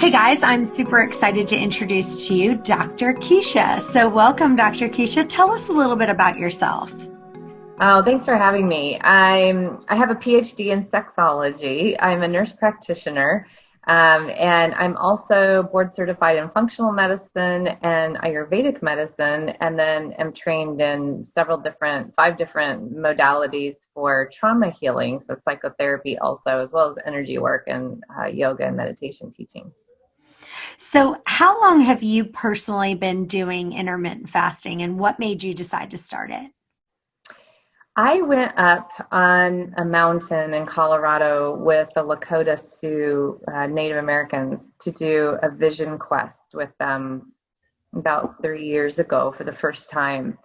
Hey guys, I'm super excited to introduce to you Dr. Keesha. So welcome, Dr. Keesha. Tell us a little bit about yourself. Oh, thanks for having me. I have a PhD in sexology. I'm a nurse practitioner, and I'm also board certified in functional medicine and Ayurvedic medicine, and then am trained in five different modalities for trauma healing, so psychotherapy also, as well as energy work and yoga and meditation teaching. So how long have you personally been doing intermittent fasting and what made you decide to start it? I went up on a mountain in Colorado with the Lakota Sioux Native Americans to do a vision quest with them about 3 years ago for the first time.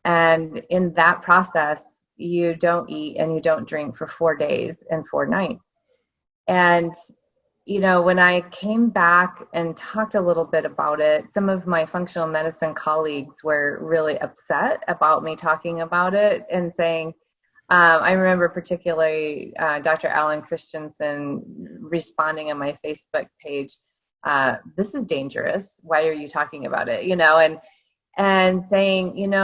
And in that process, you don't eat and you don't drink for 4 days and 4 nights. And when I came back and talked a little bit about it, some of my functional medicine colleagues were really upset about me talking about it and saying, I remember particularly Dr. Alan Christensen responding on my Facebook page, this is dangerous. Why are you talking about it? And saying,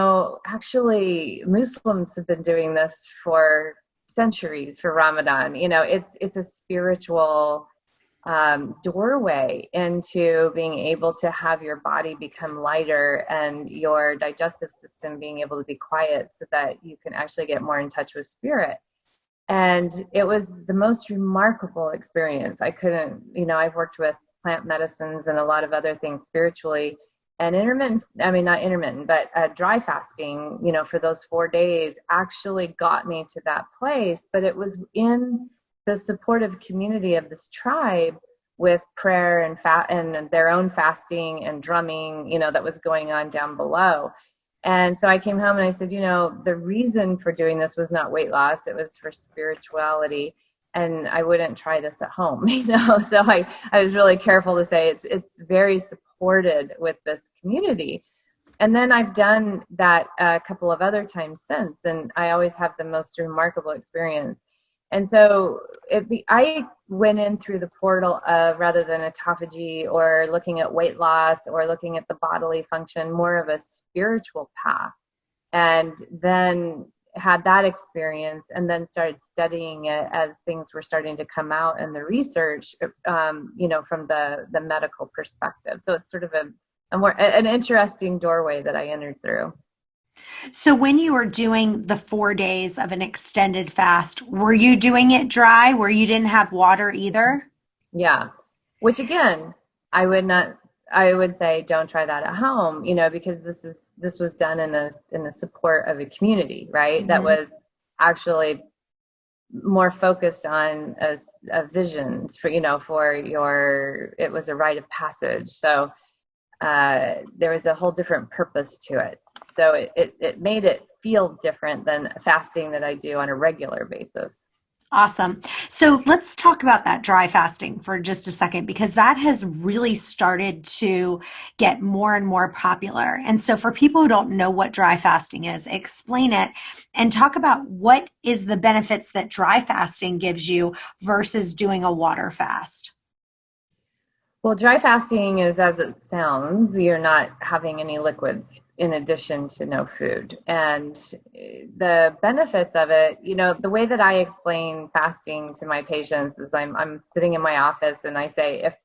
actually Muslims have been doing this for centuries for Ramadan. It's a spiritual doorway into being able to have your body become lighter and your digestive system being able to be quiet so that you can actually get more in touch with spirit. And it was the most remarkable experience. I've worked with plant medicines and a lot of other things spiritually. And not intermittent, but dry fasting, for those 4 days actually got me to that place. But it was in the supportive community of this tribe with prayer and their own fasting and drumming, that was going on down below. And so I came home and I said, the reason for doing this was not weight loss, it was for spirituality. And I wouldn't try this at home, So I was really careful to say it's very supported with this community. And then I've done that a couple of other times since, and I always have the most remarkable experience. And so I went in through the portal of, rather than autophagy or looking at weight loss or looking at the bodily function, more of a spiritual path. And then had that experience and then started studying it as things were starting to come out in the research, from the medical perspective. So it's sort of an interesting doorway that I entered through. So when you were doing the 4 days of an extended fast, were you doing it dry where you didn't have water either? Yeah. Which again, I would say don't try that at home, because this was done in the support of a community, right? That Mhm. was actually more focused on a vision it was a rite of passage. So there was a whole different purpose to it. So it made it feel different than fasting that I do on a regular basis. Awesome. So let's talk about that dry fasting for just a second because that has really started to get more and more popular. And so for people who don't know what dry fasting is, explain it and talk about what is the benefits that dry fasting gives you versus doing a water fast. Well, dry fasting is as it sounds. You're not having any liquids in addition to no food. And the benefits of it, the way that I explain fasting to my patients is I'm sitting in my office and I say, if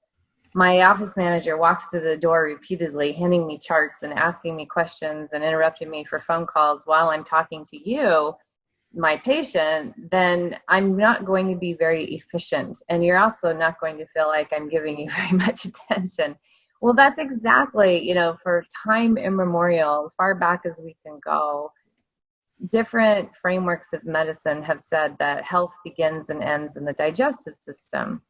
my office manager walks to the door repeatedly, handing me charts and asking me questions and interrupting me for phone calls while I'm talking to you, my patient, then I'm not going to be very efficient. And you're also not going to feel like I'm giving you very much attention. Well, that's exactly, for time immemorial, as far back as we can go, different frameworks of medicine have said that health begins and ends in the digestive system.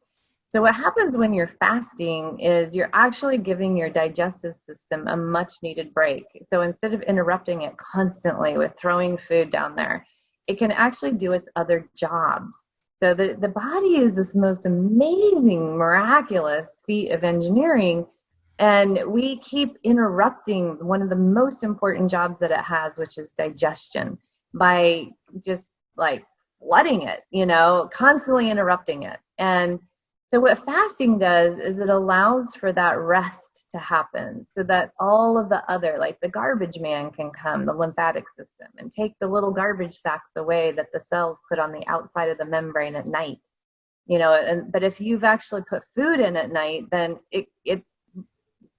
So what happens when you're fasting is you're actually giving your digestive system a much needed break. So instead of interrupting it constantly with throwing food down there, it can actually do its other jobs. So the body is this most amazing, miraculous feat of engineering, and we keep interrupting one of the most important jobs that it has, which is digestion, by just like flooding it, constantly interrupting it. And So what fasting does is it allows for that rest to happen so that all of the other, like the garbage man can come, the lymphatic system, and take the little garbage sacks away that the cells put on the outside of the membrane at night. But if you've actually put food in at night, then it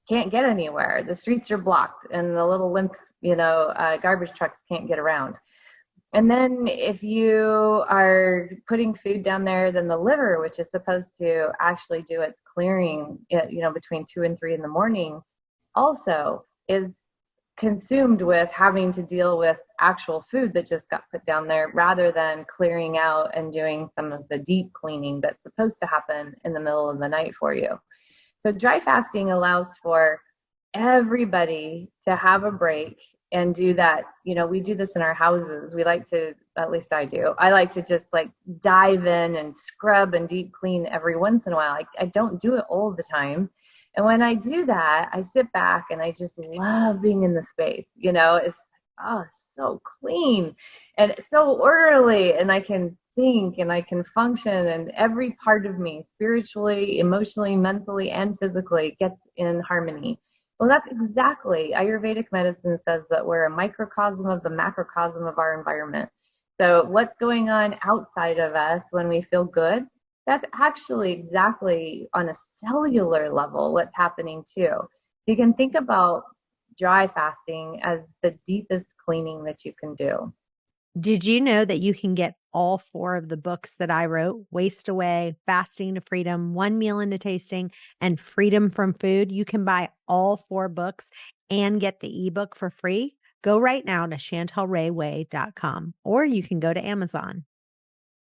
can't get anywhere. The streets are blocked and the little garbage trucks can't get around. And then if you are putting food down there, then the liver, which is supposed to actually do its clearing, between 2 and 3 in the morning, also is consumed with having to deal with actual food that just got put down there rather than clearing out and doing some of the deep cleaning that's supposed to happen in the middle of the night for you. So dry fasting allows for everybody to have a break and do that. We do this in our houses. We like to, at least I do, I like to just like dive in and scrub and deep clean every once in a while. I don't do it all the time. And when I do that, I sit back and I just love being in the space. It's so clean and it's so orderly, and I can think and I can function, and every part of me, spiritually, emotionally, mentally, and physically, gets in harmony. Well, that's exactly, Ayurvedic medicine says that we're a microcosm of the macrocosm of our environment. So what's going on outside of us when we feel good, that's actually exactly on a cellular level what's happening too. You can think about dry fasting as the deepest cleaning that you can do. Did you know that you can get all 4 of the books that I wrote, Waste Away, Fasting to Freedom, One Meal into Tasting, and Freedom from Food? You can buy all 4 books and get the ebook for free. Go right now to chantelrayway.com, or you can go to Amazon.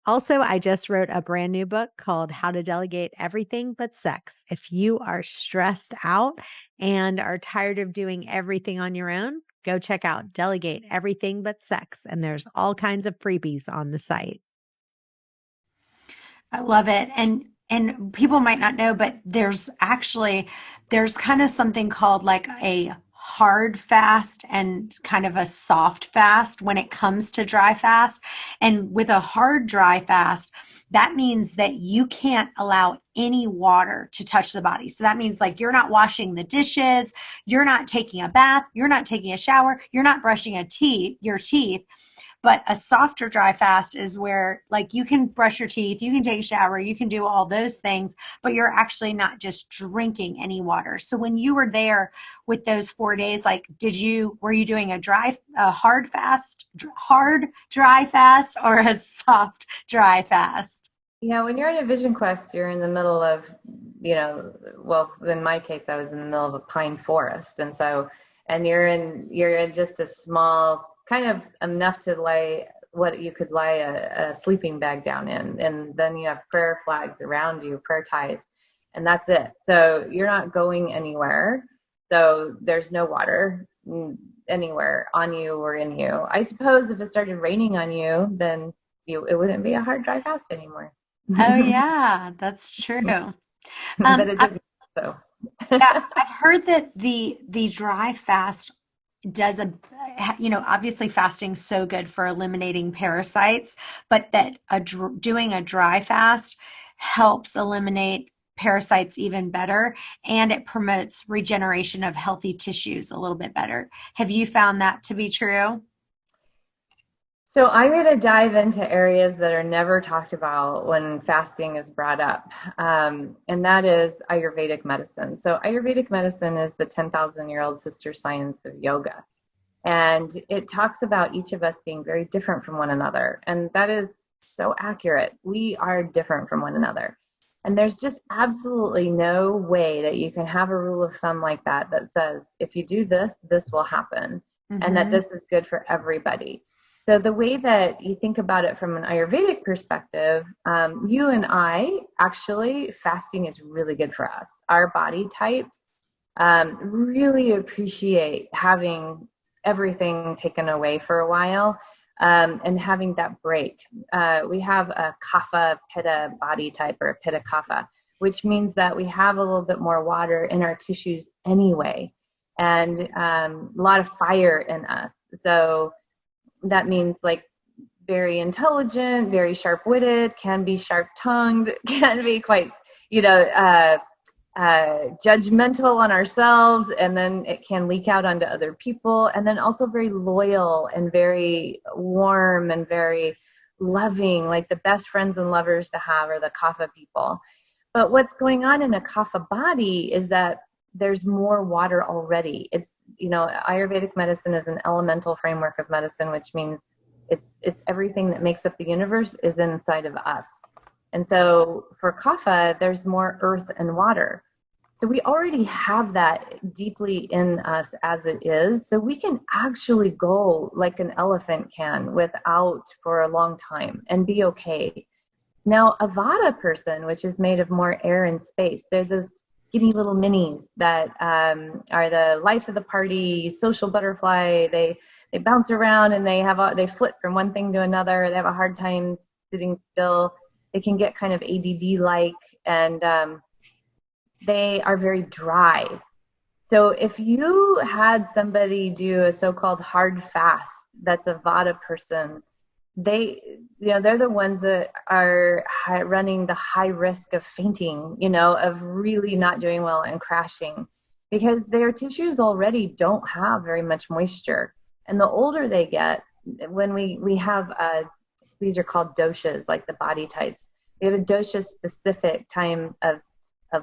Also, I just wrote a brand new book called How to Delegate Everything But Sex. If you are stressed out and are tired of doing everything on your own, go check out Delegate Everything But Sex, and there's all kinds of freebies on the site. I love it. And people might not know, but there's kind of something called like a hard fast and kind of a soft fast when it comes to dry fast. And with a hard dry fast, that means that you can't allow any water to touch the body. So that means like you're not washing the dishes, you're not taking a bath, you're not taking a shower, you're not brushing your teeth. But a softer dry fast is where like you can brush your teeth, you can take a shower, you can do all those things, but you're actually not just drinking any water. So when you were there with those 4 days, like were you doing a hard dry fast or a soft dry fast? Yeah, when you're in a vision quest, you're in the middle of, well, in my case, I was in the middle of a pine forest. And you're in just a small, kind of enough to lay what you could lay a sleeping bag down in. And then you have prayer flags around you, prayer ties, and that's it. So you're not going anywhere. So there's no water anywhere on you or in you. I suppose if it started raining on you, then it wouldn't be a hard dry fast anymore. Oh yeah, that's true. But it didn't. So yeah, I've heard that the dry fast does obviously fasting's so good for eliminating parasites, but that doing a dry fast helps eliminate parasites even better, and it promotes regeneration of healthy tissues a little bit better. Have you found that to be true? So I'm going to dive into areas that are never talked about when fasting is brought up, and that is Ayurvedic medicine. So Ayurvedic medicine is the 10,000-year-old sister science of yoga, and it talks about each of us being very different from one another, and that is so accurate. We are different from one another, and there's just absolutely no way that you can have a rule of thumb like that says if you do this, this will happen, and that this is good for everybody. So the way that you think about it from an Ayurvedic perspective, you and I, actually, fasting is really good for us. Our body types really appreciate having everything taken away for a while and having that break. We have a Kapha Pitta body type, or a Pitta Kapha, which means that we have a little bit more water in our tissues anyway, and a lot of fire in us. So that means like very intelligent, very sharp-witted, can be sharp-tongued, can be quite, judgmental on ourselves, and then it can leak out onto other people, and then also very loyal and very warm and very loving, like the best friends and lovers to have are the kapha people. But what's going on in a kapha body is that there's more water already. It's, Ayurvedic medicine is an elemental framework of medicine, which means it's everything that makes up the universe is inside of us. And so for kapha, there's more earth and water. So we already have that deeply in us as it is. So we can actually go like an elephant can without for a long time and be okay. Now, a vata person, which is made of more air and space, they're those skinny little minis that are the life of the party, social butterfly. They bounce around and they flip from one thing to another. They have a hard time sitting still. They can get kind of ADD-like, and they are very dry. So if you had somebody do a so-called hard fast that's a vata person, they're the ones that are running the high risk of fainting, of really not doing well and crashing, because their tissues already don't have very much moisture. And the older they get, when we have these are called doshas, like the body types. We have a dosha-specific time of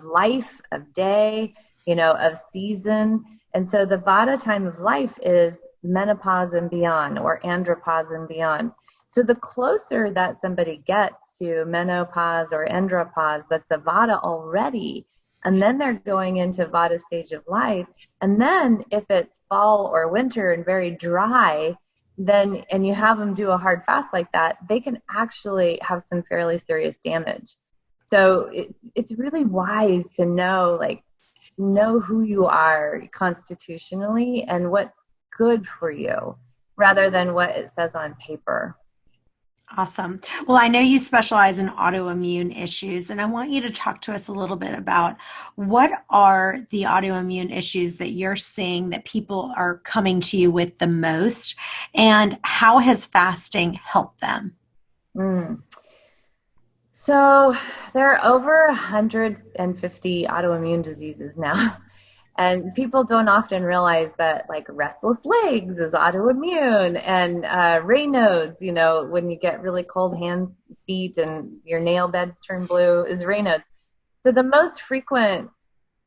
life, of day, of season. And so the vata time of life is menopause and beyond, or andropause and beyond. So the closer that somebody gets to menopause or andropause, that's a vata already, and then they're going into vata stage of life. And then if it's fall or winter and very dry, then, and you have them do a hard fast like that, they can actually have some fairly serious damage. So it's really wise to know who you are constitutionally and what's good for you, rather than what it says on paper. Awesome. Well, I know you specialize in autoimmune issues, and I want you to talk to us a little bit about what are the autoimmune issues that you're seeing that people are coming to you with the most, and how has fasting helped them? So there are over 150 autoimmune diseases now. And people don't often realize that, like, restless legs is autoimmune, and Raynaud's, when you get really cold hands, feet, and your nail beds turn blue, is Raynaud's. So the most frequent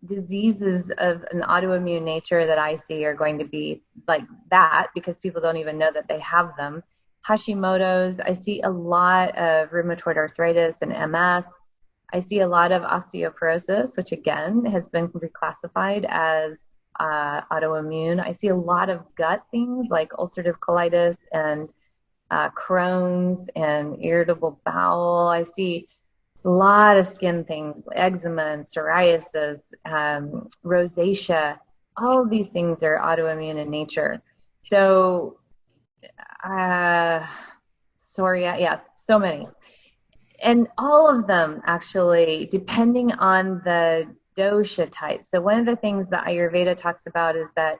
diseases of an autoimmune nature that I see are going to be like that, because people don't even know that they have them. Hashimoto's, I see a lot of rheumatoid arthritis and MS. I see a lot of osteoporosis, which again has been reclassified as autoimmune. I see a lot of gut things like ulcerative colitis and Crohn's and irritable bowel. I see a lot of skin things, eczema and psoriasis, rosacea. All of these things are autoimmune in nature. So, so many. And all of them, actually, depending on the dosha type. So one of the things that Ayurveda talks about is that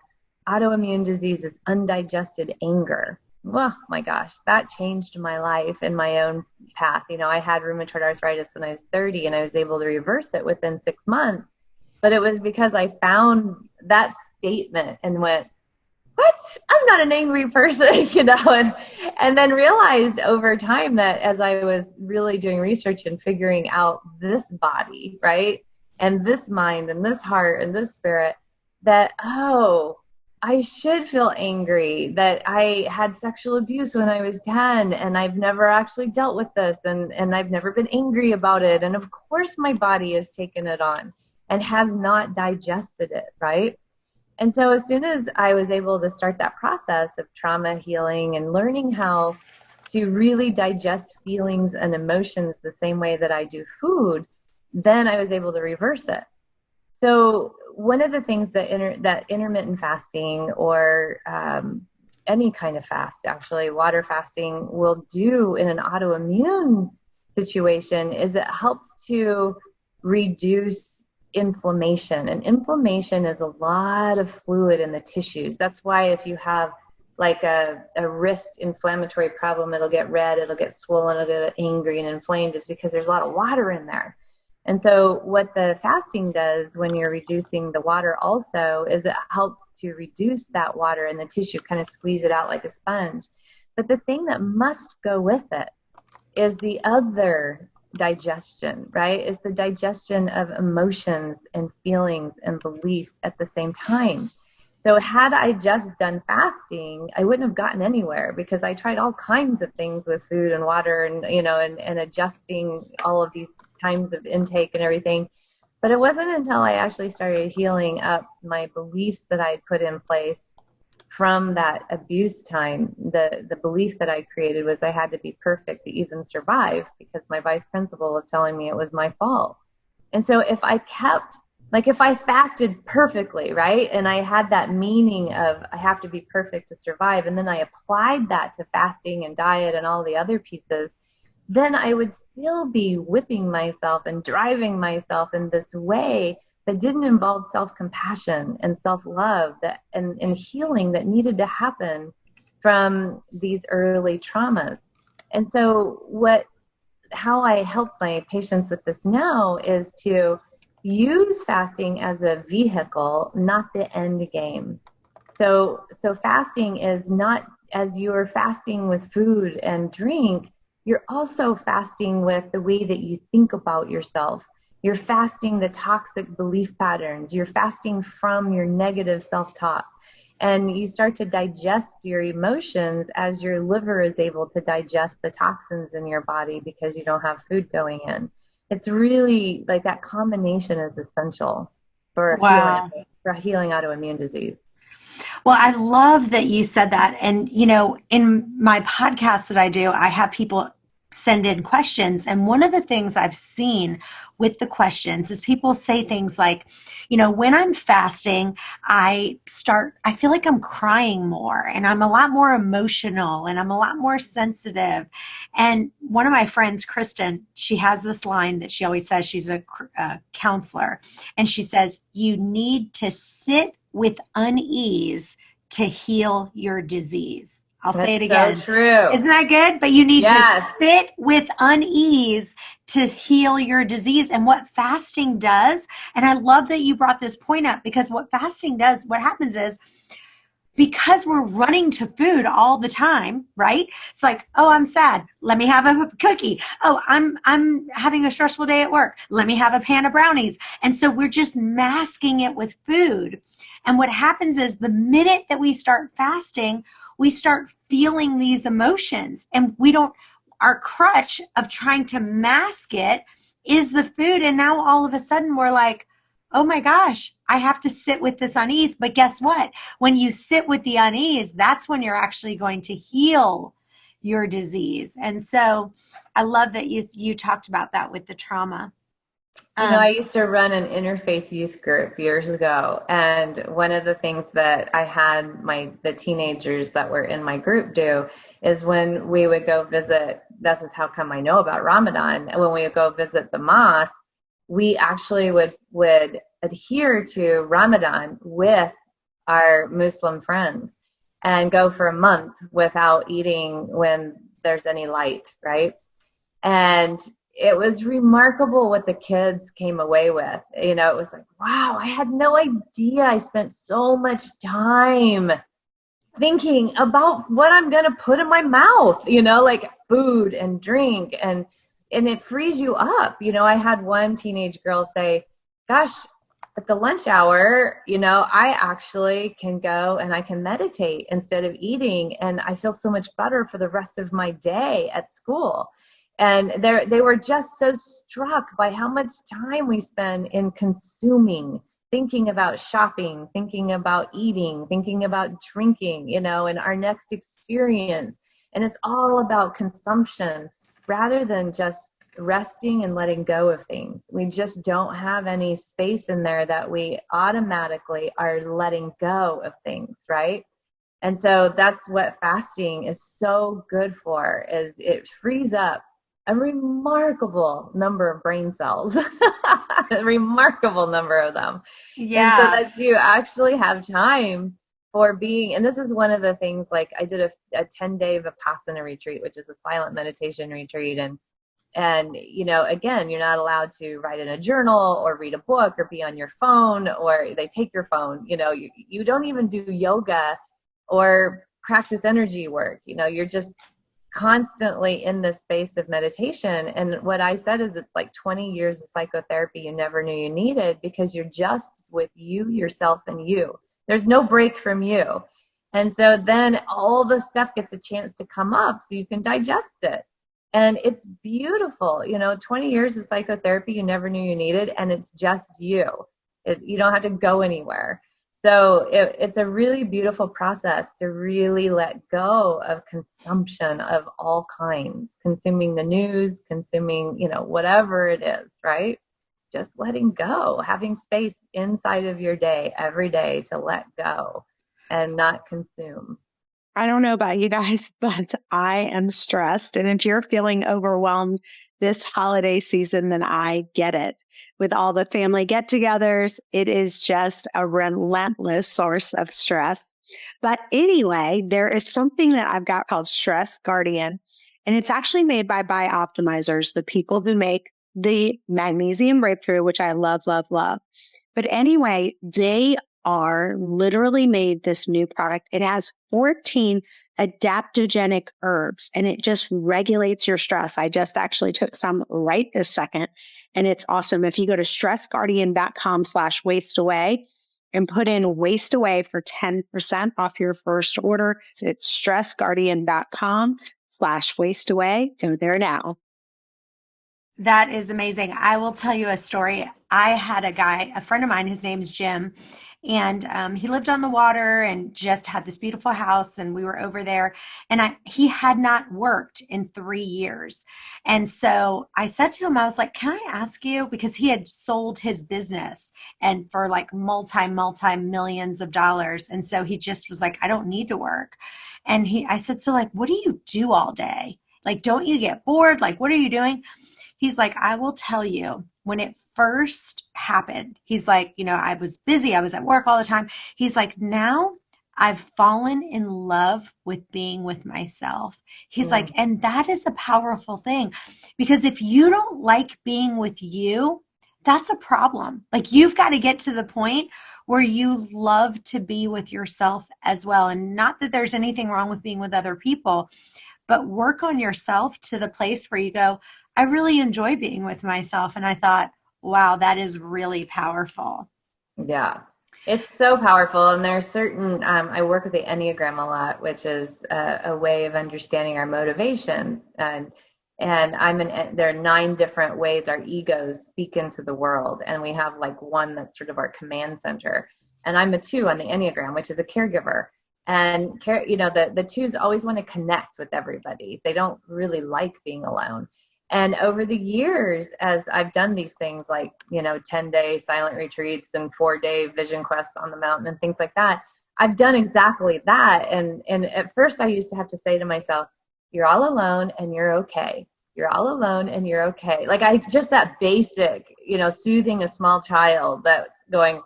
autoimmune disease is undigested anger. Oh my gosh, that changed my life and my own path. I had rheumatoid arthritis when I was 30, and I was able to reverse it within 6 months. But it was because I found that statement and went, what? I'm not an angry person, and then realized over time that as I was really doing research and figuring out this body, right, and this mind and this heart and this spirit, that, I should feel angry, that I had sexual abuse when I was 10, and I've never actually dealt with this, and I've never been angry about it, and of course my body has taken it on and has not digested it, right? And so as soon as I was able to start that process of trauma healing and learning how to really digest feelings and emotions the same way that I do food, then I was able to reverse it. So one of the things that intermittent fasting, or any kind of fast, actually, water fasting, will do in an autoimmune situation is it helps to reduce inflammation. And inflammation is a lot of fluid in the tissues. That's why if you have like a wrist inflammatory problem, it'll get red, it'll get swollen, it'll get angry and inflamed, is because there's a lot of water in there. And so what the fasting does when you're reducing the water also is it helps to reduce that water in the tissue, kind of squeeze it out like a sponge. But the thing that must go with it is the other digestion, right? Is the digestion of emotions and feelings and beliefs at the same time. So had I just done fasting, I wouldn't have gotten anywhere, because I tried all kinds of things with food and water and, and adjusting all of these times of intake and everything. But it wasn't until I actually started healing up my beliefs that I'd put in place from that abuse time. The belief that I created was I had to be perfect to even survive, because my vice principal was telling me it was my fault. And so if I fasted perfectly, right, and I had that meaning of I have to be perfect to survive, and then I applied that to fasting and diet and all the other pieces, then I would still be whipping myself and driving myself in this way that didn't involve self-compassion and self-love and healing that needed to happen from these early traumas. And so how I help my patients with this now is to use fasting as a vehicle, not the end game. So fasting is not, as you're fasting with food and drink, you're also fasting with the way that you think about yourself. You're fasting the toxic belief patterns. You're fasting from your negative self-talk. And you start to digest your emotions as your liver is able to digest the toxins in your body because you don't have food going in. It's really like that combination is essential for Wow. healing autoimmune disease. Well, I love that you said that. And, in my podcast that I do, I have people send in questions. And one of the things I've seen with the questions is people say things like, when I'm fasting, I feel like I'm crying more and I'm a lot more emotional and I'm a lot more sensitive. And one of my friends, Kristen, she has this line that she always says. She's a counselor. And she says, you need to sit with unease to heal your disease. I'll say it again. So true. Isn't that good? But you need to sit with unease to heal your disease. And what fasting does, and I love that you brought this point up, because what fasting does, what happens is, because we're running to food all the time, right? It's like, oh, I'm sad. Let me have a cookie. Oh, I'm having a stressful day at work. Let me have a pan of brownies. And so we're just masking it with food. And what happens is the minute that we start fasting, we start feeling these emotions, and our crutch of trying to mask it is the food. And now all of a sudden we're like, oh my gosh, I have to sit with this unease. But guess what? When you sit with the unease, that's when you're actually going to heal your disease. And so I love that you talked about that with the trauma. I used to run an interfaith youth group years ago, and one of the things that I had the teenagers that were in my group do is when we would go visit, this is how come I know about Ramadan, and when we would go visit the mosque, we actually would adhere to Ramadan with our Muslim friends and go for a month without eating when there's any light, right? And it was remarkable what the kids came away with. It was like, wow, I had no idea I spent so much time thinking about what I'm going to put in my mouth, like food and drink, and it frees you up. I had one teenage girl say, gosh, at the lunch hour, I actually can go and I can meditate instead of eating, and I feel so much better for the rest of my day at school. And they were just so struck by how much time we spend in consuming, thinking about shopping, thinking about eating, thinking about drinking, and our next experience. And it's all about consumption rather than just resting and letting go of things. We just don't have any space in there that we automatically are letting go of things, right? And so that's what fasting is so good for, is it frees up a remarkable number of brain cells, a remarkable number of them. Yeah. And so that you actually have time for being, and this is one of the things, like I did a 10-day Vipassana retreat, which is a silent meditation retreat. And And, again, you're not allowed to write in a journal or read a book or be on your phone, or they take your phone. You don't even do yoga or practice energy work. You're just constantly in this space of meditation. And what I said is, it's like 20 years of psychotherapy you never knew you needed, because you're just with you, yourself, and you. There's no break from you. And so then all the stuff gets a chance to come up so you can digest it. And it's beautiful. 20 years of psychotherapy you never knew you needed, and it's just you. You don't have to go anywhere. So it's a really beautiful process to really let go of consumption of all kinds, consuming the news, consuming, whatever it is, right? Just letting go, having space inside of your day every day to let go and not consume. I don't know about you guys, but I am stressed. And if you're feeling overwhelmed this holiday season, then I get it. With all the family get-togethers, it is just a relentless source of stress. But anyway, there is something that I've got called Stress Guardian, and it's actually made by Bioptimizers, the people who make the magnesium breakthrough, which I love, love, love. But anyway, they are literally made this new product. It has 14 adaptogenic herbs, and it just regulates your stress. I just actually took some right this second, and it's awesome. If you go to stressguardian.com/wasteaway and put in waste away for 10% off your first order, it's stressguardian.com/wasteaway. Go there now. That is amazing. I will tell you a story. I had a friend of mine, his name's Jim, and he lived on the water and just had this beautiful house, and we were over there, and he had not worked in 3 years. And so I said to him, I was like, can I ask you, because he had sold his business and for like multi millions of dollars. And so he just was like, I don't need to work. And I said, so like, what do you do all day? Like, don't you get bored? Like, what are you doing? He's like, I will tell you, when it first happened, he's like, I was busy. I was at work all the time. He's like, now I've fallen in love with being with myself. He's like, and that is a powerful thing, because if you don't like being with you, that's a problem. Like, you've got to get to the point where you love to be with yourself as well. And not that there's anything wrong with being with other people, but work on yourself to the place where you go, I really enjoy being with myself. And I thought, wow, that is really powerful. Yeah, it's so powerful. And there's certain, I work with the Enneagram a lot, which is a way of understanding our motivations. And there are 9 different ways our egos speak into the world. And we have like one that's sort of our command center. And I'm a 2 on the Enneagram, which is a caregiver. And the 2s always want to connect with everybody. They don't really like being alone. And over the years, as I've done these things like, 10-day silent retreats and 4-day vision quests on the mountain and things like that, I've done exactly that. And at first I used to have to say to myself, you're all alone and you're okay. You're all alone and you're okay. Like, just that basic, soothing a small child that's going,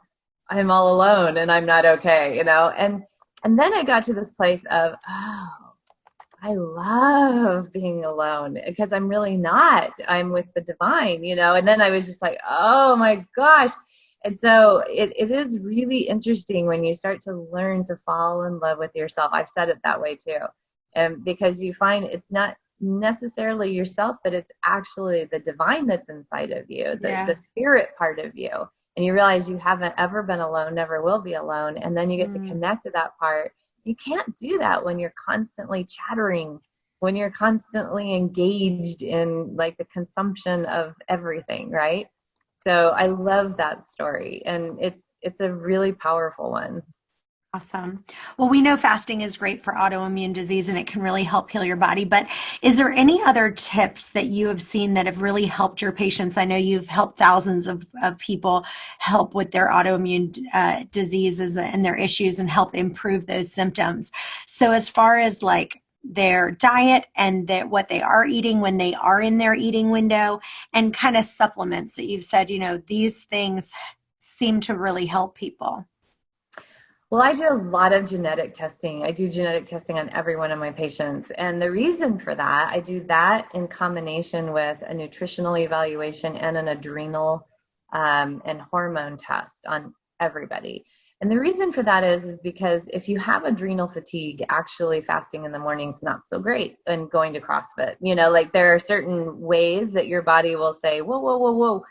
I'm all alone and I'm not okay, And then I got to this place of, oh, I love being alone, because I'm really not. I'm with the divine, And then I was just like, oh my gosh. And so it is really interesting when you start to learn to fall in love with yourself. I've said it that way too. And because you find it's not necessarily yourself, but it's actually the divine that's inside of you, the spirit part of you. And you realize you haven't ever been alone, never will be alone. And then you get to connect to that part. You can't do that when you're constantly chattering, when you're constantly engaged in like the consumption of everything, right? So I love that story, and it's a really powerful one. Awesome. Well, we know fasting is great for autoimmune disease, and it can really help heal your body. But is there any other tips that you have seen that have really helped your patients? I know you've helped thousands of people help with their autoimmune diseases and their issues, and help improve those symptoms. So as far as like their diet and what they are eating when they are in their eating window, and kind of supplements that you've said, these things seem to really help people. Well, I do a lot of genetic testing. I do genetic testing on every one of my patients. And the reason for that, I do that in combination with a nutritional evaluation and an adrenal and hormone test on everybody. And the reason for that is because if you have adrenal fatigue, actually fasting in the morning is not so great and going to CrossFit. Like there are certain ways that your body will say, whoa, whoa, whoa, whoa,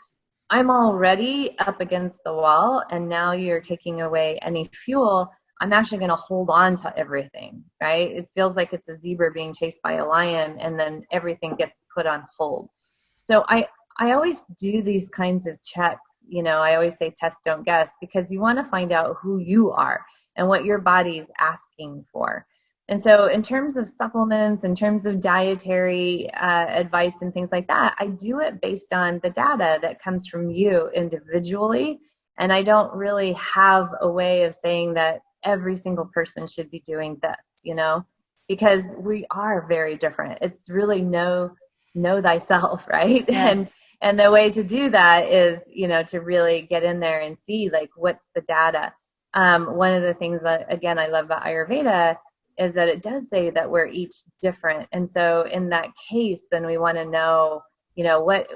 I'm already up against the wall, and now you're taking away any fuel. I'm actually going to hold on to everything, right? It feels like it's a zebra being chased by a lion, and then everything gets put on hold. So I always do these kinds of checks. I always say test, don't guess, because you want to find out who you are and what your body is asking for. And so in terms of supplements, in terms of dietary advice and things like that, I do it based on the data that comes from you individually. And I don't really have a way of saying that every single person should be doing this, because we are very different. It's really know thyself, right? Yes. And the way to do that is, to really get in there and see, like, what's the data. One of the things that, again, I love about Ayurveda is that it does say that we're each different. And so in that case, then we want to know,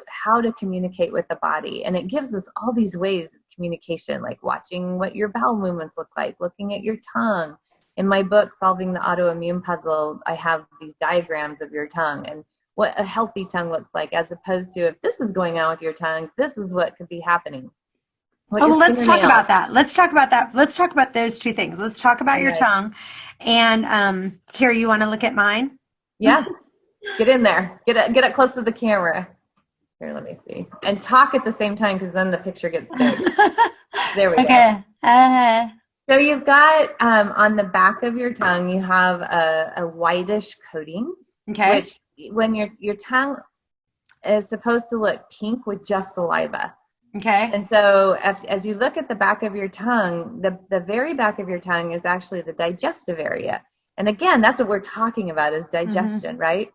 how to communicate with the body. And it gives us all these ways of communication, like watching what your bowel movements look like, looking at your tongue. In my book, Solving the Autoimmune Puzzle, I have these diagrams of your tongue and what a healthy tongue looks like, as opposed to if this is going on with your tongue, this is what could be happening. Well, let's talk about that. Let's talk about that. Let's talk about those two things. Let's talk about your tongue. And here, you want to look at mine? Yeah. Get in there. Get it close to the camera. Here, let me see. And talk at the same time, because then the picture gets big. There we go. So you've got on the back of your tongue, you have a whitish coating. Okay. Which, when your tongue is supposed to look pink with just saliva. Okay. And so as you look at the back of your tongue, the very back of your tongue is actually the digestive area. And again, that's what we're talking about, is digestion, right?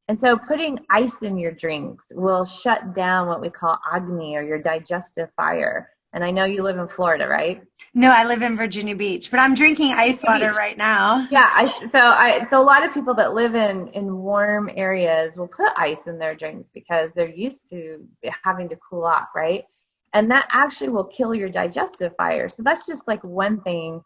And so putting ice in your drinks will shut down what we call Agni, or your digestive fire. And I know you live in Florida, right? No, I live in Virginia Beach, but I'm drinking ice water right now. Yeah, so a lot of people that live in warm areas will put ice in their drinks because they're used to having to cool off, right? And that actually will kill your digestive fire. So that's just like one thing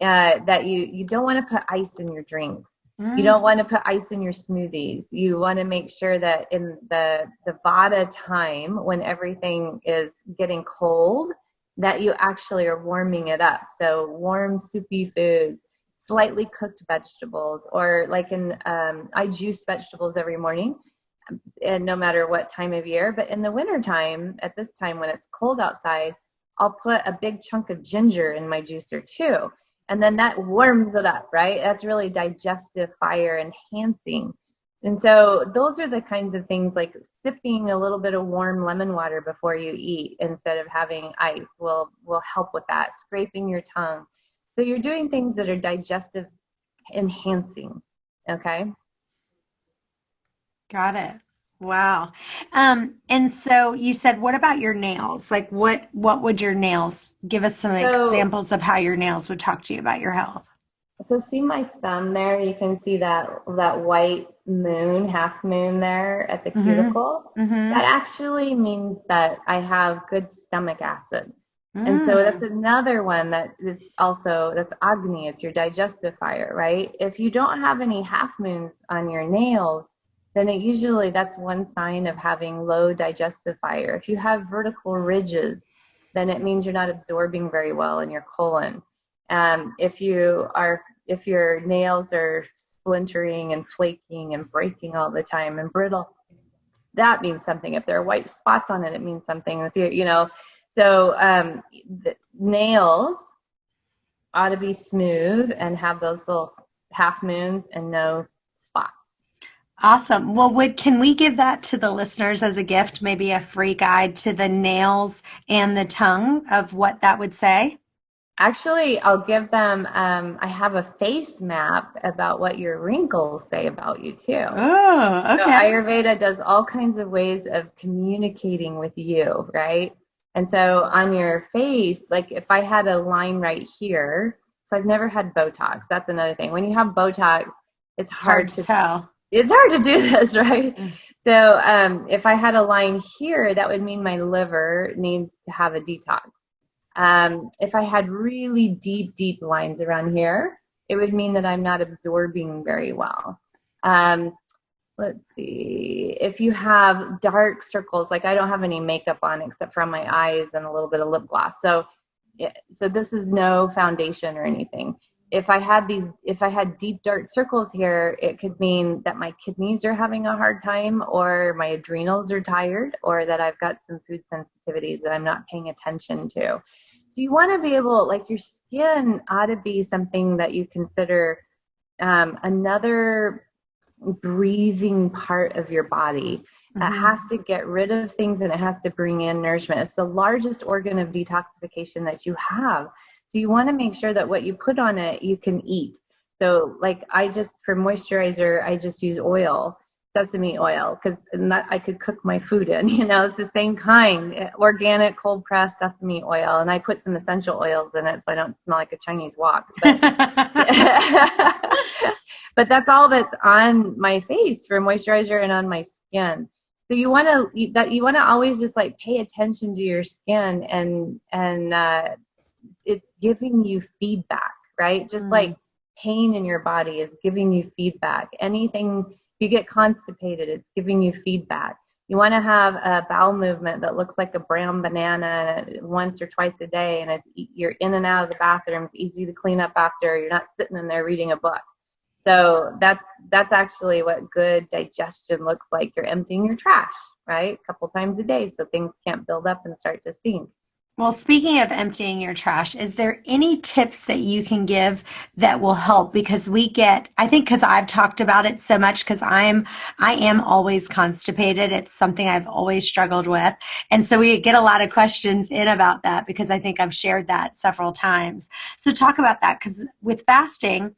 that you don't want to put ice in your drinks. You don't want to put ice in your smoothies. You want to make sure that in the Vata time, when everything is getting cold, that you actually are warming it up. So warm, soupy foods, slightly cooked vegetables, or like I juice vegetables every morning, and no matter what time of year. But in the wintertime, at this time when it's cold outside, I'll put a big chunk of ginger in my juicer too. And then that warms it up, right? That's really digestive fire enhancing. And so those are the kinds of things, like sipping a little bit of warm lemon water before you eat instead of having ice will help with that. Scraping your tongue. So you're doing things that are digestive enhancing, okay? Got it. Wow. And so you said, what about your nails? Like what would your nails, give us some examples of how your nails would talk to you about your health. So see my thumb there? You can see that white moon, half moon there at the cuticle. That actually means that I have good stomach acid. And so that's another one that is also, that's Agni, it's your digestive fire, right? If you don't have any half moons on your nails, then that's one sign of having low digestive fire. If you have vertical ridges, then it means you're not absorbing very well in your colon. If your nails are splintering and flaking and breaking all the time and brittle, that means something. If there are white spots on it, it means something. So the nails ought to be smooth and have those little half moons and no spots. Awesome. Well, can we give that to the listeners as a gift, maybe a free guide to the nails and the tongue of what that would say? Actually, I'll give them, I have a face map about what your wrinkles say about you too. Oh, okay. So Ayurveda does all kinds of ways of communicating with you, right? And so on your face, like if I had a line right here, so So I've never had Botox. That's another thing. When you have Botox, it's hard to tell. It's hard to do this, right? Mm. So if I had a line here, that would mean my liver needs to have a detox. If I had really deep, deep lines around here, it would mean that I'm not absorbing very well. Let's see. If you have dark circles, like I don't have any makeup on except for my eyes and a little bit of lip gloss. So this is no foundation or anything. If I had deep dark circles here, it could mean that my kidneys are having a hard time, or my adrenals are tired, or that I've got some food sensitivities that I'm not paying attention to. So you want to be able, like, your skin ought to be something that you consider another breathing part of your body. It has to get rid of things, and it has to bring in nourishment. It's the largest organ of detoxification that you have. So you want to make sure that what you put on it, you can eat. So like for moisturizer, I just use oil, sesame oil, because I could cook my food in, it's the same kind, organic cold pressed sesame oil. And I put some essential oils in it so I don't smell like a Chinese wok. But, but that's all that's on my face for moisturizer and on my skin. So you want to always just like pay attention to your skin, and it's giving you feedback, right? Just like pain in your body is giving you feedback. Anything, if you get constipated, it's giving you feedback. You want to have a bowel movement that looks like a brown banana once or twice a day, and you're in and out of the bathroom. It's easy to clean up after. You're not sitting in there reading a book. So that's actually what good digestion looks like. You're emptying your trash, right? A couple times a day so things can't build up and start to stink. Well, speaking of emptying your trash, is there any tips that you can give that will help? Because I think because I've talked about it so much, because I am always constipated. It's something I've always struggled with. And so we get a lot of questions in about that, because I think I've shared that several times. So talk about that, because with fasting,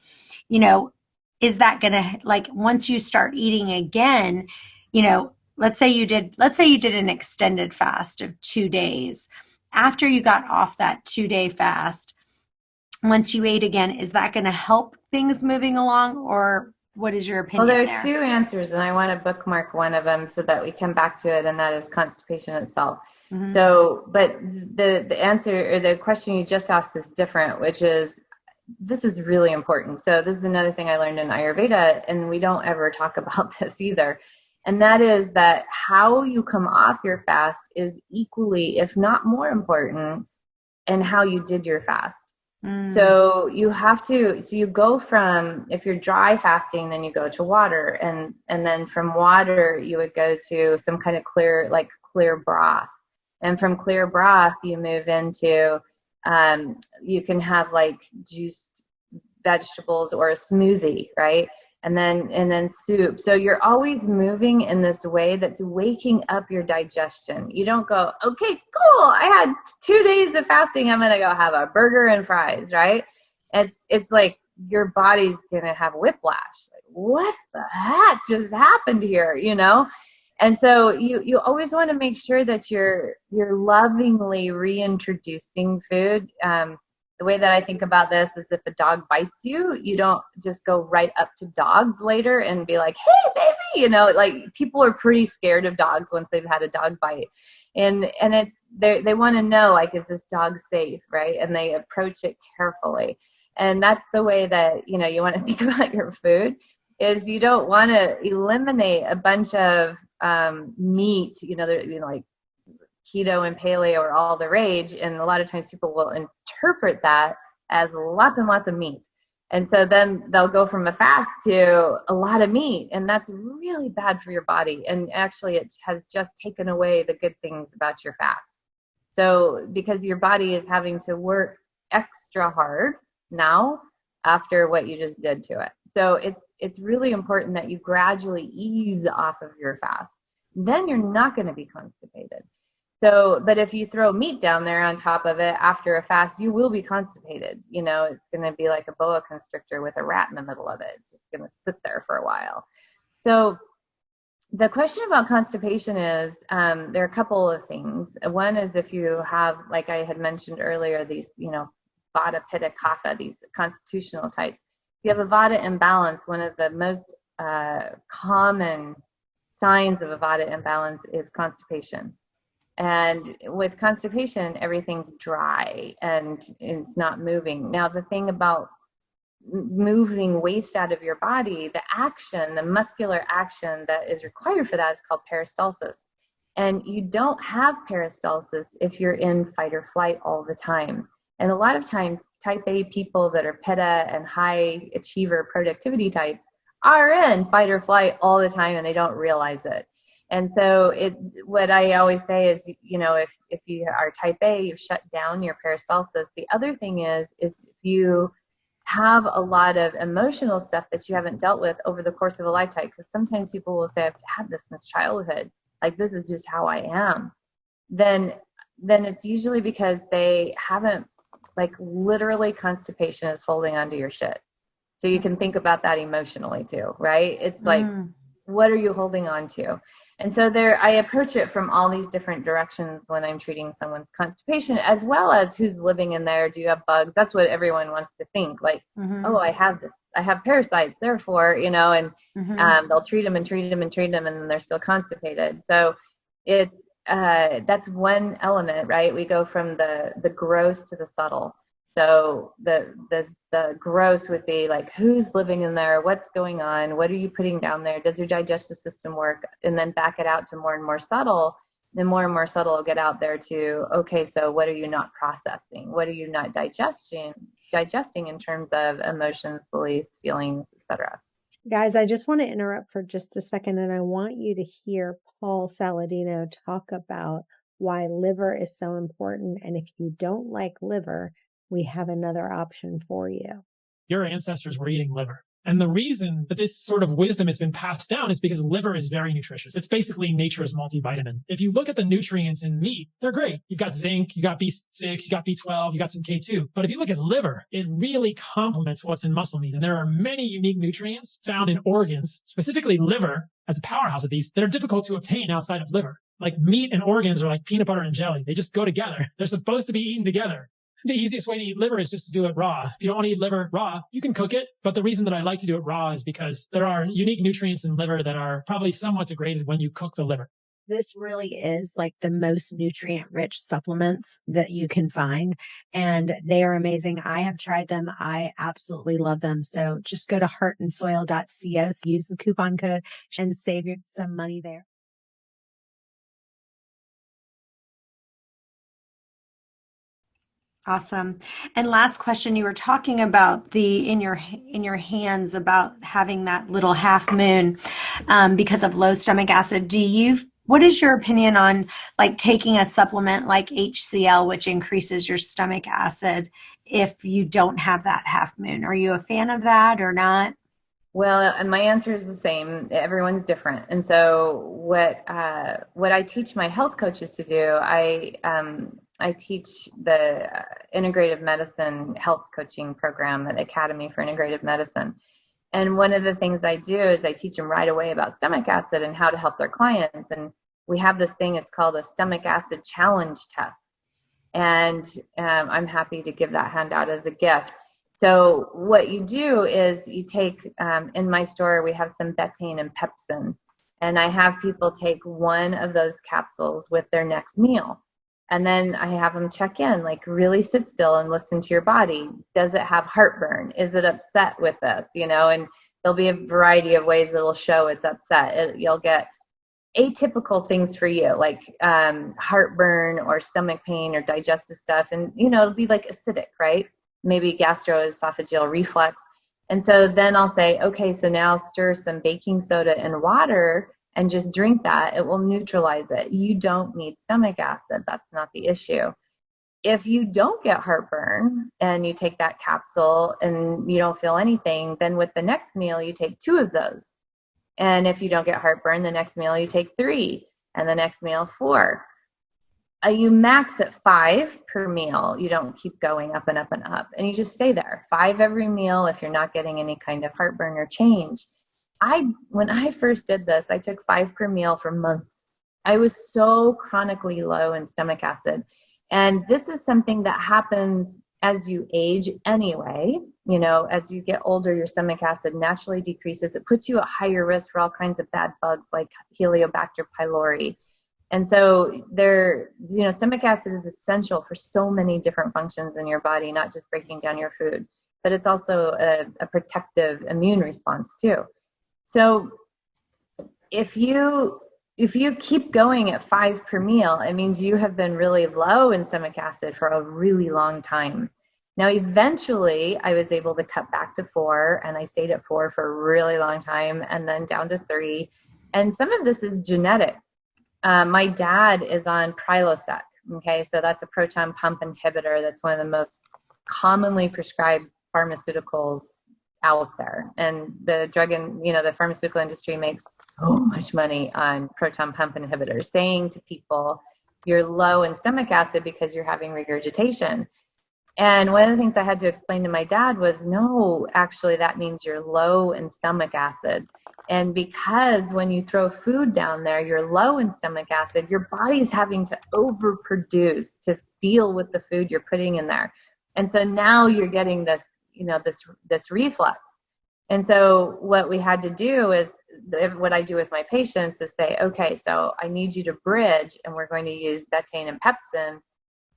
is that going to, like, once you start eating again, let's say you did an extended fast of 2 days. After you got off that 2-day fast, once you ate again, is that going to help things moving along, or what is your opinion there? Well, there are two answers, and I want to bookmark one of them so that we come back to it, and that is constipation itself. Mm-hmm. So, but the answer, or the question you just asked, is different, which is, this is really important. So this is another thing I learned in Ayurveda, and we don't ever talk about this either. And that is that how you come off your fast is equally, if not more important, and how you did your fast. So you go from, if you're dry fasting, then you go to water, and then from water you would go to some kind of clear broth. And from clear broth you move into, you can have like juiced vegetables or a smoothie, right? And then soup. So you're always moving in this way that's waking up your digestion. You don't go, okay, cool, I had 2 days of fasting, I'm gonna go have a burger and fries, right? It's like your body's gonna have whiplash. Like, what the heck just happened here, And so you always want to make sure that you're lovingly reintroducing food. The way that I think about this is, if a dog bites you, you don't just go right up to dogs later and be like, hey, baby, like people are pretty scared of dogs once they've had a dog bite. And they want to know, like, is this dog safe, right? And they approach it carefully. And that's the way that, you want to think about your food, is you don't want to eliminate a bunch of meat, like keto and paleo are all the rage, and a lot of times people will interpret that as lots and lots of meat, and so then they'll go from a fast to a lot of meat, and that's really bad for your body, and actually it has just taken away the good things about your fast. So because your body is having to work extra hard now after what you just did to it, so it's really important that you gradually ease off of your fast. Then you're not going to be constipated. So, but if you throw meat down there on top of it after a fast, you will be constipated. It's going to be like a boa constrictor with a rat in the middle of it. It's just going to sit there for a while. So the question about constipation is, there are a couple of things. One is, if you have, like I had mentioned earlier, these, Vata, Pitta, Kapha, these constitutional types. If you have a Vata imbalance, one of the most common signs of a Vata imbalance is constipation. And with constipation, everything's dry and it's not moving. Now, the thing about moving waste out of your body, the action, the muscular action that is required for that is called peristalsis. And you don't have peristalsis if you're in fight or flight all the time. And a lot of times, type A people that are Pitta and high achiever productivity types are in fight or flight all the time, and they don't realize it. And so what I always say is, you know, if you are type A, you've shut down your peristalsis. The other thing is if you have a lot of emotional stuff that you haven't dealt with over the course of a lifetime, because sometimes people will say, I've had this since childhood, like this is just how I am, then it's usually because they haven't, like literally constipation is holding onto your shit. So you can think about that emotionally too, right? It's like, what are you holding on to? And so I approach it from all these different directions when I'm treating someone's constipation, as well as who's living in there. Do you have bugs? That's what everyone wants to think. Like, oh, I have this. I have parasites, therefore, you know, and they'll treat them and treat them and treat them, and then they're still constipated. So it's that's one element, right? We go from the gross to the subtle. So the gross would be like, who's living in there? What's going on? What are you putting down there? Does your digestive system work? And then back it out to more and more subtle. Then more and more subtle will get out there to, okay, so what are you not processing? What are you not digesting in terms of emotions, beliefs, feelings, etc. Guys, I just want to interrupt for just a second, and I want you to hear Paul Saladino talk about why liver is so important. And if you don't like liver, we have another option for you. Your ancestors were eating liver. And the reason that this sort of wisdom has been passed down is because liver is very nutritious. It's basically nature's multivitamin. If you look at the nutrients in meat, they're great. You've got zinc, you got B6, you got B12, you got some K2. But if you look at liver, it really complements what's in muscle meat. And there are many unique nutrients found in organs, specifically liver as a powerhouse of these, that are difficult to obtain outside of liver. Like meat and organs are like peanut butter and jelly. They just go together. They're supposed to be eaten together. The easiest way to eat liver is just to do it raw. If you don't want to eat liver raw, you can cook it. But the reason that I like to do it raw is because there are unique nutrients in liver that are probably somewhat degraded when you cook the liver. This really is like the most nutrient rich supplements that you can find. And they are amazing. I have tried them. I absolutely love them. So just go to heartandsoil.co, use the coupon code and save you some money there. Awesome. And last question, you were talking about the in your hands about having that little half moon because of low stomach acid. What is your opinion on like taking a supplement like HCl, which increases your stomach acid, if you don't have that half moon? Are you a fan of that or not? Well, and my answer is the same. Everyone's different. And so what I teach my health coaches to do, I teach the Integrative Medicine health coaching program at the Academy for Integrative Medicine. And one of the things I do is I teach them right away about stomach acid and how to help their clients. And we have this thing, it's called a stomach acid challenge test. And I'm happy to give that handout as a gift. So what you do is you take, in my store, we have some betaine and pepsin. And I have people take one of those capsules with their next meal. And then I have them check in, like really sit still and listen to your body. Does it have heartburn? Is it upset with this? You know, and there'll be a variety of ways it'll show it's upset. You'll get atypical things for you, like heartburn or stomach pain or digestive stuff. And, you know, it'll be like acidic, right? Maybe gastroesophageal reflux. And so then I'll say, okay, so now stir some baking soda in water and just drink that. It will neutralize it. You don't need stomach acid. That's not the issue. If you don't get heartburn and you take that capsule and you don't feel anything, then with the next meal, you take 2 of those. And if you don't get heartburn, the next meal you take 3, and the next meal 4. You max at 5 per meal. You don't keep going up and up and up. And you just stay there. 5 every meal if you're not getting any kind of heartburn or change. When I first did this, I took 5 per meal for months. I was so chronically low in stomach acid. And this is something that happens as you age anyway. You know, as you get older, your stomach acid naturally decreases. It puts you at higher risk for all kinds of bad bugs like Helicobacter pylori. And so stomach acid is essential for so many different functions in your body, not just breaking down your food, but it's also a protective immune response too. So if you keep going at 5 per meal, it means you have been really low in stomach acid for a really long time. Now, eventually, I was able to cut back to 4, and I stayed at 4 for a really long time, and then down to 3. And some of this is genetic. My dad is on Prilosec, okay? So that's a proton pump inhibitor. That's one of the most commonly prescribed pharmaceuticals out there. And the the pharmaceutical industry makes so much money on proton pump inhibitors, saying to people, you're low in stomach acid because you're having regurgitation. And one of the things I had to explain to my dad was, no, actually, that means you're low in stomach acid. And because when you throw food down there, you're low in stomach acid, your body's having to overproduce to deal with the food you're putting in there. And so now you're getting this, this reflux. And so what we had to do is, what I do with my patients is say, okay, so I need you to bridge, and we're going to use betaine and pepsin.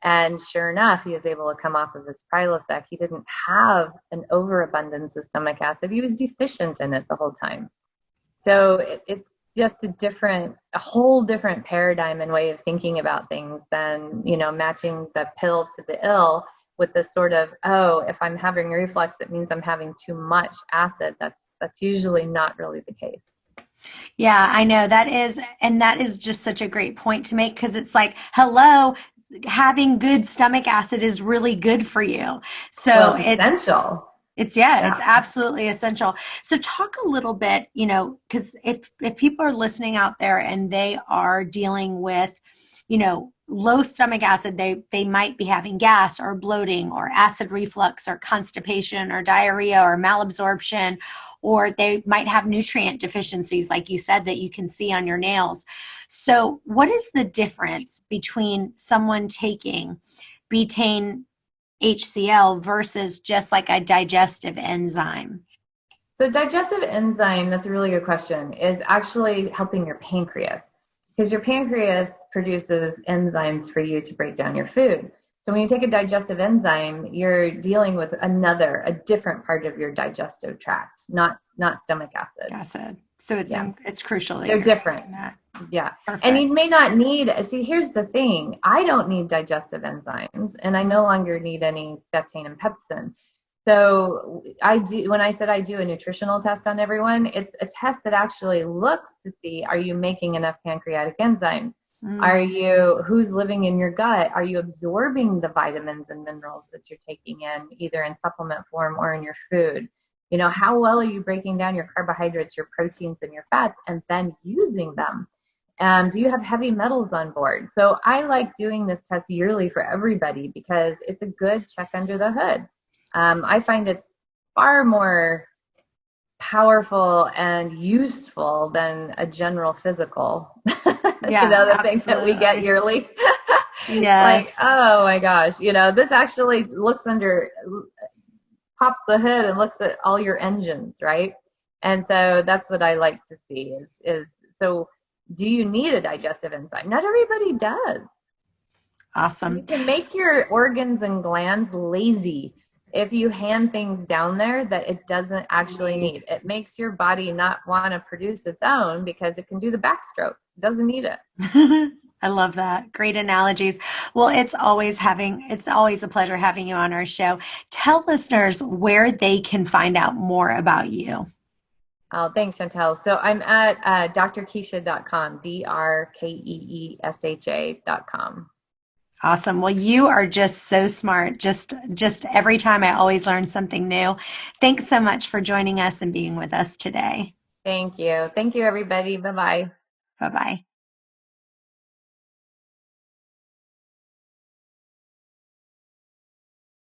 And sure enough, he was able to come off of his Prilosec. He didn't have an overabundance of stomach acid. He was deficient in it the whole time. So it's just a whole different paradigm and way of thinking about things than, matching the pill to the ill with this sort of, oh, if I'm having reflux, it means I'm having too much acid. That's usually not really the case. Yeah, I know that is just such a great point to make, because it's like, hello, having good stomach acid is really good for you. So it's essential. It's absolutely essential. So talk a little bit, because if people are listening out there and they are dealing with, low stomach acid, they might be having gas or bloating or acid reflux or constipation or diarrhea or malabsorption, or they might have nutrient deficiencies, like you said, that you can see on your nails. So what is the difference between someone taking betaine HCl versus just like a digestive enzyme? So digestive enzyme, that's a really good question, is actually helping your pancreas, because your pancreas produces enzymes for you to break down your food. So when you take a digestive enzyme, you're dealing with a different part of your digestive tract, not stomach acid. So it's crucial. They're different. Yeah. Perfect. And you may not need, here's the thing. I don't need digestive enzymes, and I no longer need any betaine and pepsin. So when I said I do a nutritional test on everyone, it's a test that actually looks to see, are you making enough pancreatic enzymes? Who's living in your gut? Are you absorbing the vitamins and minerals that you're taking in, either in supplement form or in your food? How well are you breaking down your carbohydrates, your proteins, and your fats, and then using them? Do you have heavy metals on board? So I like doing this test yearly for everybody because it's a good check under the hood. I find it's far more powerful and useful than a general physical. The things that we get yearly. Yes. Like, oh my gosh, this actually pops the hood and looks at all your engines, right? And so that's what I like to see is so do you need a digestive enzyme? Not everybody does. Awesome. You can make your organs and glands lazy if you hand things down there that it doesn't actually need. It makes your body not want to produce its own because it can do the backstroke. It doesn't need it. I love that. Great analogies. Well, it's always a pleasure having you on our show. Tell listeners where they can find out more about you. Oh, thanks, Chantel. So I'm at drkeesha.com, drkeesha.com. Awesome. Well, you are just so smart. Just every time I always learn something new. Thanks so much for joining us and being with us today. Thank you. Thank you, everybody. Bye-bye. Bye-bye.